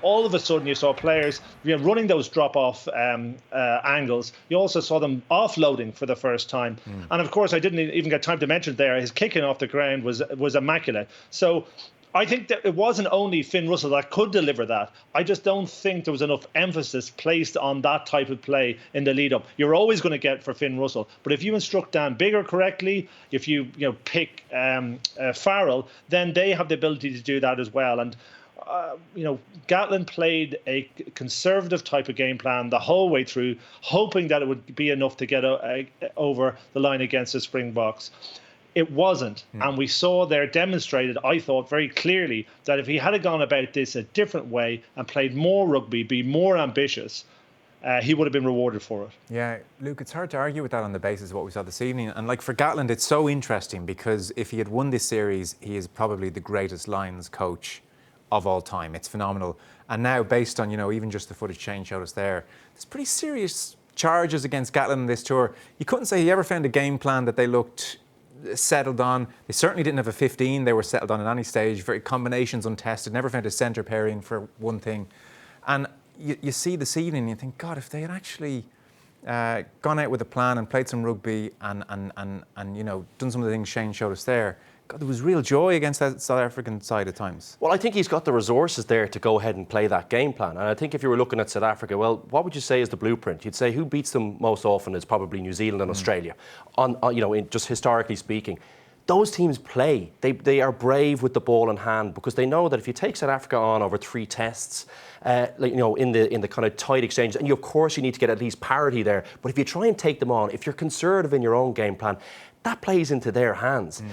all of a sudden you saw players running those drop-off angles. You also saw them offloading for the first time. And of course, I didn't even get time to mention there, his kicking off the ground was immaculate. So I think that it wasn't only Finn Russell that could deliver that. I just don't think there was enough emphasis placed on that type of play in the lead-up. You're always going to get for Finn Russell, but if you instruct Dan Biggar correctly, if you pick Farrell, then they have the ability to do that as well. And Gatland played a conservative type of game plan the whole way through, hoping that it would be enough to get over the line against the Springboks. It wasn't. And we saw there demonstrated, I thought, very clearly that if he had gone about this a different way and played more rugby, be more ambitious, he would have been rewarded for it. Yeah, Luke, it's hard to argue with that on the basis of what we saw this evening. And like for Gatland, it's so interesting because if he had won this series, he is probably the greatest Lions coach of all time. It's phenomenal. And now, based on, even just the footage Shane showed us there's pretty serious charges against Gatland in this tour. You couldn't say he ever found a game plan that they looked settled on. They certainly didn't have a 15 they were settled on at any stage. Very combinations untested, never found a centre pairing for one thing. And you see this evening and you think, God, if they had actually gone out with a plan and played some rugby and done some of the things Shane showed us there, God, there was real joy against that South African side at times. Well, I think he's got the resources there to go ahead and play that game plan. And I think if you were looking at South Africa, well, what would you say is the blueprint? You'd say who beats them most often is probably New Zealand and Australia, just historically speaking. Those teams play. They are brave with the ball in hand because they know that if you take South Africa on over 3 tests, in the kind of tight exchange, and of course you need to get at least parity there. But if you try and take them on, if you're conservative in your own game plan, that plays into their hands.